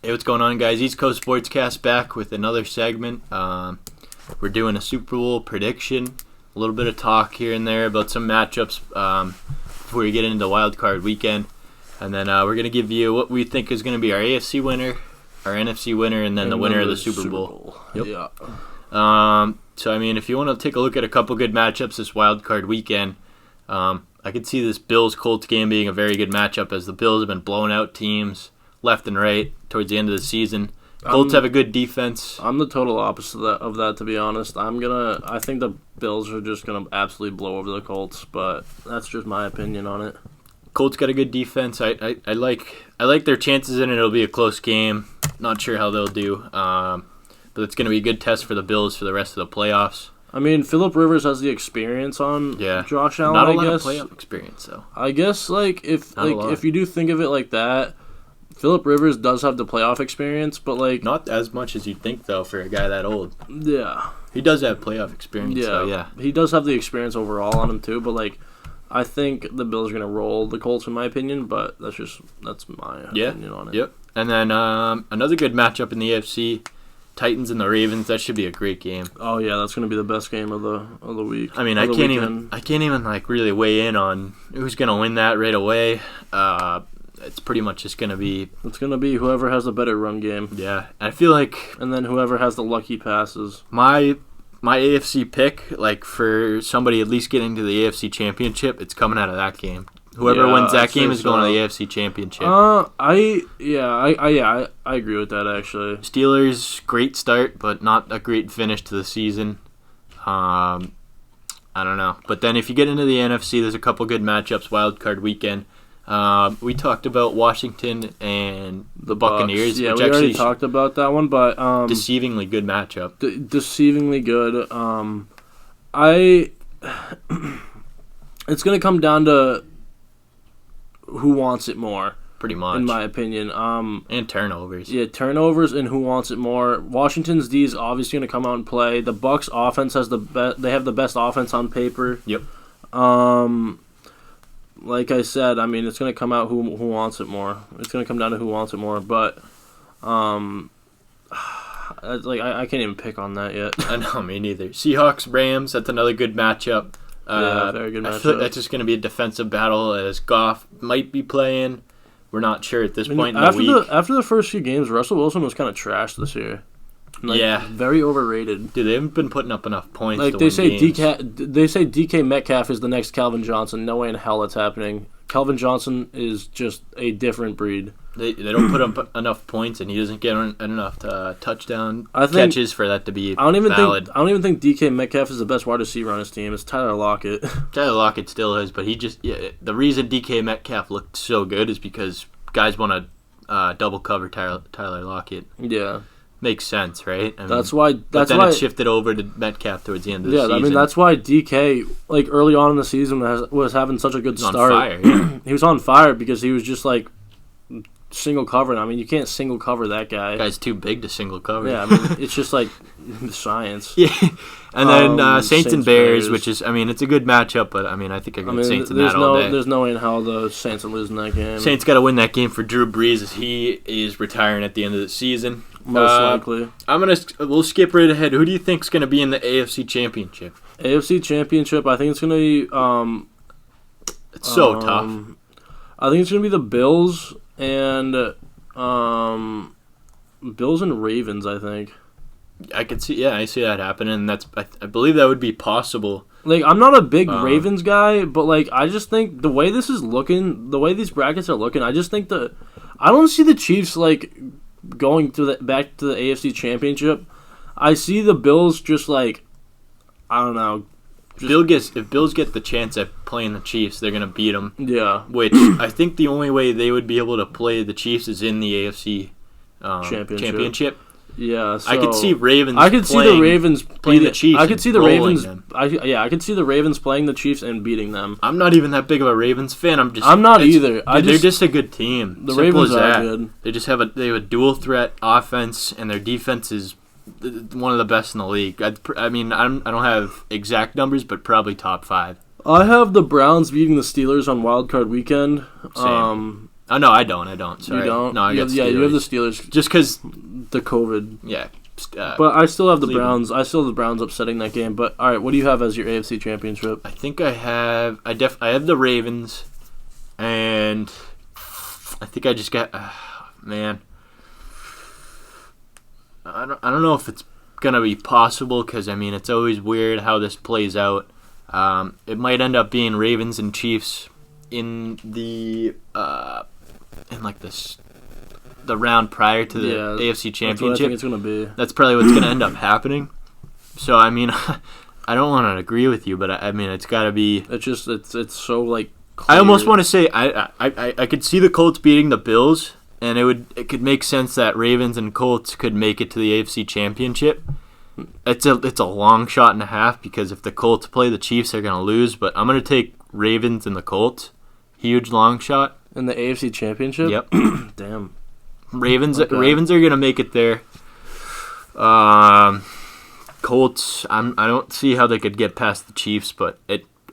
Hey, what's going on, guys? East Coast Sportscast back with another segment. We're doing a Super Bowl prediction, a little bit of talk here and there about some matchups before we get into the wildcard weekend. And then we're going to give you what we think is going to be our AFC winner, our NFC winner, and then the winner of the Super Bowl. Yep. Yeah. So, I mean, if you want to take a look at a couple good matchups this wildcard weekend, I could see this Bills-Colts game being a very good matchup as the Bills have been blowing out teams left and right towards the end of the season. Colts have a good defense. I'm the total opposite of that, to be honest. I think the Bills are just gonna absolutely blow over the Colts, but that's just my opinion on it. Colts got a good defense. I like their chances in it. It'll be a close game. Not sure how they'll do, but it's gonna be a good test for the Bills for the rest of the playoffs. I mean, Phillip Rivers has the experience on Josh Allen. Not a lot of playoff experience though. I guess if you do think of it like that, Phillip Rivers does have the playoff experience, but not as much as you'd think though for a guy that old. Yeah, he does have playoff experience. Yeah, so yeah, he does have the experience overall on him too. But I think the Bills are gonna roll the Colts in my opinion. But that's my opinion on it. Yep. And then another good matchup in the AFC, Titans and the Ravens. That should be a great game. Oh yeah, that's gonna be the best game of the week. I mean, I can't even really weigh in on who's gonna win that right away. It's pretty much just gonna be. It's gonna be whoever has the better run game. Yeah, I feel like. And then whoever has the lucky passes. My AFC pick, for somebody at least getting to the AFC Championship, it's coming out of that game. Whoever wins that game is going to the AFC Championship. I agree with that actually. Steelers, great start, but not a great finish to the season. I don't know, but then if you get into the NFC, there's a couple good matchups. Wild card weekend. We talked about Washington and the Buccaneers. Yeah, which we already talked about that one, but deceivingly good matchup. Deceivingly good. It's gonna come down to who wants it more. Pretty much, in my opinion. And turnovers. Yeah, turnovers and who wants it more. Washington's D is obviously gonna come out and play. The Bucs offense has they have the best offense on paper. Yep. Like I said, I mean, it's going to come out who wants it more. It's going to come down to who wants it more, but I can't even pick on that yet. I know, me neither. Seahawks, Rams, that's another good matchup. Very good matchup. I feel like that's just going to be a defensive battle as Goff might be playing. We're not sure at this point in the week. After the first few games, Russell Wilson was kind of trashed this year. Very overrated. Dude, they haven't been putting up enough points. They say DK Metcalf is the next Calvin Johnson. No way in hell it's happening. Calvin Johnson is just a different breed. They don't put up enough points, and he doesn't get enough touchdown catches for that to be valid. I don't even think DK Metcalf is the best wide receiver on his team. It's Tyler Lockett. Tyler Lockett still is, but the reason DK Metcalf looked so good is because guys want to double cover Tyler Lockett. Yeah. Makes sense, right? I mean, that's why it shifted over to Metcalf towards the end of the season. Yeah, I mean that's why DK early on in the season was having such a good start. On fire, yeah. He was on fire because he was just single covering. I mean, you can't single cover that guy. Guy's too big to single cover. Yeah, I mean it's just science. Yeah, and then Saints and Bears, which is, I mean, it's a good matchup, but I mean I think I got Saints in that all day. There's no way in hell the Saints are losing that game. Saints got to win that game for Drew Brees as he is retiring at the end of the season. Most likely. We'll skip right ahead. Who do you think's going to be in the AFC Championship? AFC Championship, I think it's going to be it's so tough. I think it's going to be the Bills and Ravens, I think. I see that happening, and I believe that would be possible. I'm not a big Ravens guy, but I just think the way this is looking, the way these brackets are looking, I just think I don't see the Chiefs going back to the AFC Championship. I see the Bills just I don't know. If Bills get the chance at playing the Chiefs, they're gonna beat them. Yeah. Which I think the only way they would be able to play the Chiefs is in the AFC Championship. Yeah, so I could see Ravens. I could see the Ravens playing the Chiefs. I could see the Ravens. Them. I could see the Ravens playing the Chiefs and beating them. I'm not even that big of a Ravens fan. I'm not either. They're just a good team. The Ravens are good. They just have a dual threat offense, and their defense is one of the best in the league. I mean, I don't have exact numbers, but probably top 5. I have the Browns beating the Steelers on Wild Card Weekend. Same. Oh no, I don't. Sorry. You don't. No, I got Steelers. You have the Steelers. Just because the COVID. Yeah. But I still have the Cleveland. Browns. I still have the Browns upsetting that game. But all right, what do you have as your AFC Championship? I think I have the Ravens, and I think I just got man. I don't know if it's gonna be possible because I mean it's always weird how this plays out. It might end up being Ravens and Chiefs in the the round prior to the AFC Championship. That's what I think it's gonna be. That's probably what's gonna end up happening. So I mean, I don't want to agree with you, but I mean it's got to be. It's so like. Clear. I almost want to say I could see the Colts beating the Bills, and it could make sense that Ravens and Colts could make it to the AFC Championship. It's a long shot and a half because if the Colts play the Chiefs, they're gonna lose. But I'm gonna take Ravens and the Colts. Huge long shot in the AFC Championship. Yep. Damn. Ravens are gonna make it there. Colts, I don't see how they could get past the Chiefs, but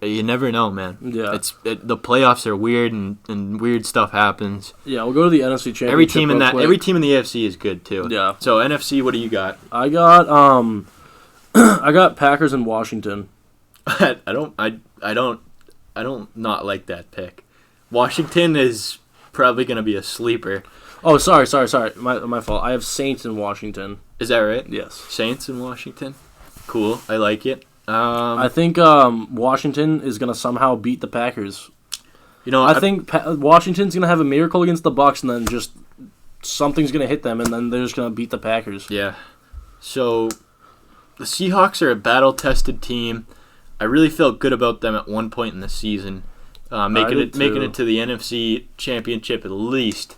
you never know, man. Yeah. The playoffs are weird and weird stuff happens. Yeah, we'll go to the NFC Championship. Every team in the AFC is good too. Yeah. So NFC, what do you got? I got I got Packers and Washington. I don't not like that pick. Washington is probably going to be a sleeper. Oh, sorry. My fault. I have Saints in Washington. Is that right? Yes. Saints in Washington. Cool. I like it. I think Washington is going to somehow beat the Packers. I think Washington's going to have a miracle against the Bucs, and then just something's going to hit them, and then they're just going to beat the Packers. Yeah. So the Seahawks are a battle-tested team. I really felt good about them at one point in the season, making it to the NFC Championship at least.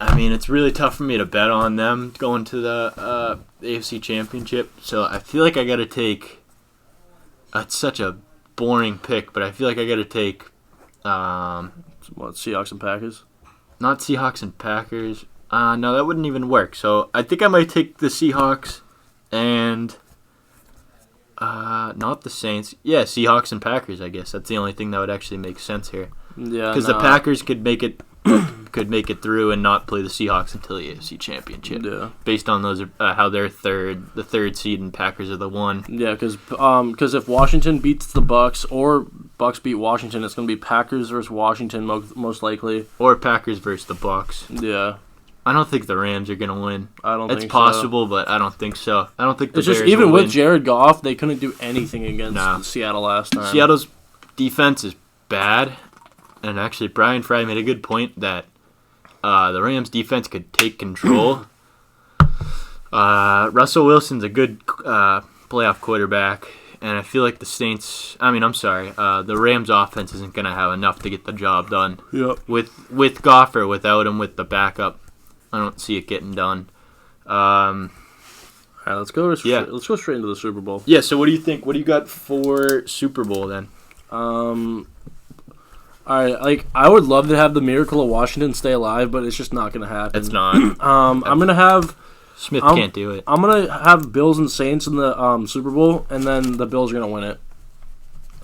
I mean, it's really tough for me to bet on them going to the AFC Championship. So I feel like I got to take. It's such a boring pick, but I feel like I got to take. Seahawks and Packers? Not Seahawks and Packers. No, that wouldn't even work. So I think I might take the Seahawks and. Not the Saints. Yeah, Seahawks and Packers. I guess that's the only thing that would actually make sense here. Yeah, because the Packers could make it through and not play the Seahawks until the AFC Championship. Yeah, based on those how they're the third seed and Packers are the one. Yeah, because if Washington beats the Bucs or Bucs beat Washington, it's going to be Packers versus Washington most likely, or Packers versus the Bucs. Yeah. I don't think the Rams are going to win. I don't think so. It's possible, but I don't think so. I don't think the Bears even will with win. Jared Goff, they couldn't do anything against Seattle last time. Seattle's defense is bad, and actually Brian Fry made a good point that the Rams defense could take control. Russell Wilson's a good playoff quarterback, and I feel like the Rams offense isn't going to have enough to get the job done. Yep. With Goff or without him with the backup. I don't see it getting done. All right, let's go straight into the Super Bowl. Yeah, so what do you think? What do you got for Super Bowl then? All right, I would love to have the miracle of Washington stay alive, but it's just not going to happen. It's not. I'm going to have Smith can't do it. I'm going to have Bills and Saints in the Super Bowl, and then the Bills are going to win it.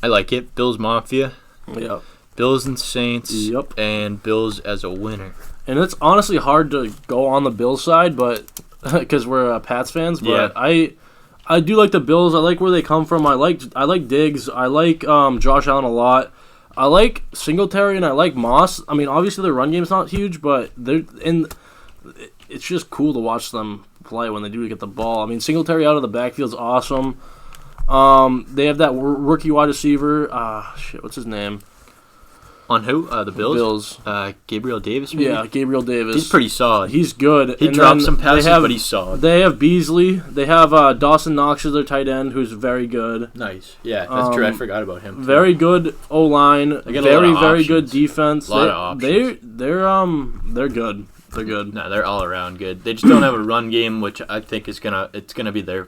I like it. Bills Mafia. Yep. Bills and Saints. Yep. And Bills as a winner. And it's honestly hard to go on the Bills side, but because we're Pats fans. But yeah. I do like the Bills. I like where they come from. I like Diggs. I like Josh Allen a lot. I like Singletary and I like Moss. I mean, obviously their run game's not huge, but it's just cool to watch them play when they do get the ball. I mean, Singletary out of the backfield's awesome. They have that rookie wide receiver. What's his name? On who? The Bills? Gabriel Davis, maybe? Yeah, Gabriel Davis. He's pretty solid. He's good. He drops some passes, but he's solid. They have Beasley. They have Dawson Knox as their tight end, who's very good. Nice. Yeah, that's true. I forgot about him, too. Very good O-line. Very good defense. A lot of options. They're good. They're good. No, they're all around good. They just don't have a run game, which I think it's gonna be their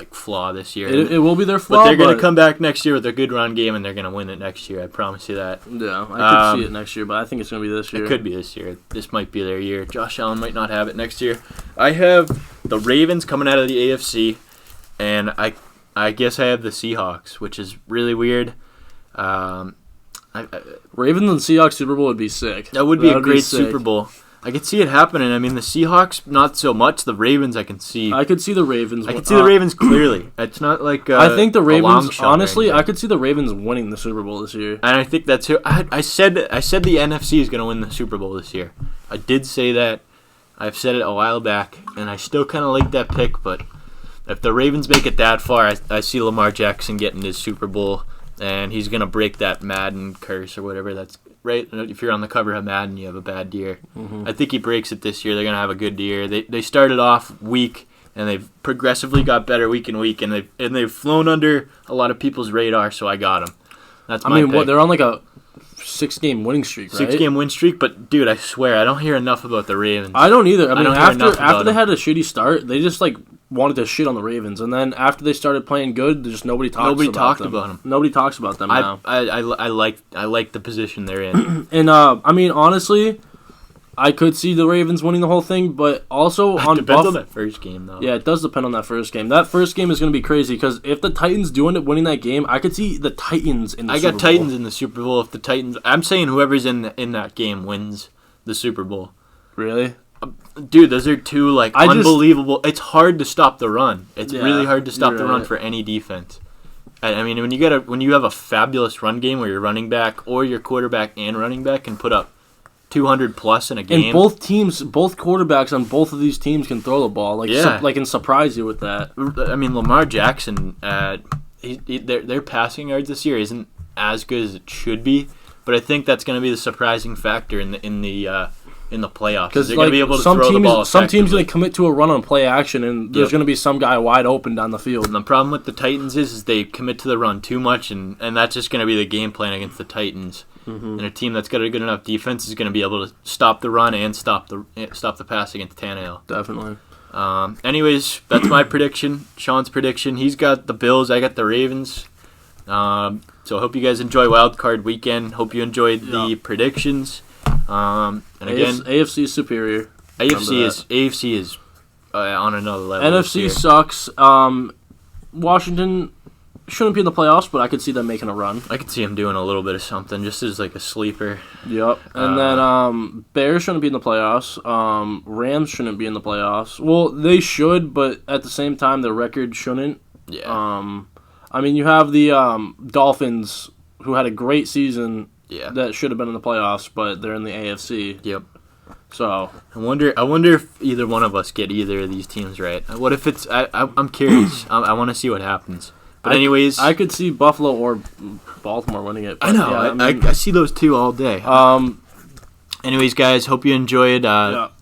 flaw this year. It will be their flaw, but they're going to come back next year with a good run game, and they're going to win it next year. I promise you that. Yeah, I could see it next year, but I think it's going to be this year. It could be this year. This might be their year. Josh Allen might not have it next year. I have the Ravens coming out of the AFC, and I guess I have the Seahawks, which is really weird. Ravens and Seahawks Super Bowl would be sick. That would be a great Super Bowl. I could see it happening. I mean, the Seahawks, not so much. The Ravens, I can see. I could see the Ravens. I could see the Ravens clearly. It's not like I think the Ravens, honestly, I could see the Ravens winning the Super Bowl this year. And I think that's who I said the NFC is going to win the Super Bowl this year. I did say that. I've said it a while back, and I still kind of like that pick, but if the Ravens make it that far, I see Lamar Jackson getting his Super Bowl, and he's going to break that Madden curse or whatever that's right. If you're on the cover of Madden, you have a bad year. Mm-hmm. I think he breaks it this year. They're going to have a good year. They started off weak, and they've progressively got better week and week, and they've flown under a lot of people's radar, so I got them. That's my pick. They're on like a 6-game winning streak, right? 6-game win streak, but dude, I swear I don't hear enough about the Ravens. I don't either. I mean, after they had a shitty start, they just like wanted to shit on the Ravens, and then after they started playing good, just nobody talked about them. Nobody talks about them now. I like the position they're in. And I mean, honestly, I could see the Ravens winning the whole thing, but also on depends on that first game, though. Yeah, it does depend on that first game. That first game is going to be crazy because if the Titans do end up winning that game, I could see the Titans in the Super Bowl. I got Titans in the Super Bowl. If the Titans, I'm saying whoever's in that game wins the Super Bowl. Really? Dude, those are two unbelievable. It's hard to stop the run. It's really hard to stop the run for any defense. I mean, when you have a fabulous run game where your running back or your quarterback and running back can put up 200 plus in a game. And both quarterbacks on both of these teams can throw the ball, and surprise you with that. I mean, Lamar Jackson, their passing yards this year isn't as good as it should be, but I think that's going to be the surprising factor in the playoffs. Because they're going to be able to throw the ball. Some teams going to commit to a run on play action, and there's going to be some guy wide open down the field. And the problem with the Titans is they commit to the run too much, and that's just going to be the game plan against the Titans. Mm-hmm. And a team that's got a good enough defense is going to be able to stop the run and stop the pass against Tannehill. Definitely. Anyways, that's my prediction. Sean's prediction. He's got the Bills. I got the Ravens. So I hope you guys enjoy Wild Card Weekend. Hope you enjoyed the predictions. And again, AFC is superior. AFC is on another level. NFC sucks. Washington shouldn't be in the playoffs, but I could see them making a run. I could see them doing a little bit of something, just as like a sleeper. Yep. And then Bears shouldn't be in the playoffs. Rams shouldn't be in the playoffs. Well, they should, but at the same time, their record shouldn't. Yeah. I mean, you have the Dolphins, who had a great season. Yeah. That should have been in the playoffs, but they're in the AFC. Yep. So I wonder if either one of us get either of these teams right. What if it's? I'm curious. I want to see what happens. But anyways, I could see Buffalo or Baltimore winning it. I know. Yeah, I see those two all day. Anyways, guys, hope you enjoyed.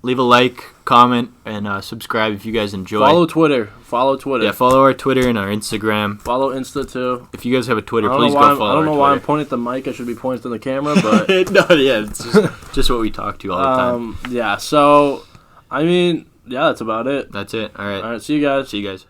Leave a like, comment, and subscribe if you guys enjoy. Follow Twitter. Yeah, follow our Twitter and our Instagram. Follow Insta too. If you guys have a Twitter, please go follow. I don't know why I'm pointing at the mic. I should be pointing to the camera, but it's just what we talk to all the time. Yeah. So, I mean, that's about it. That's it. All right. See you guys.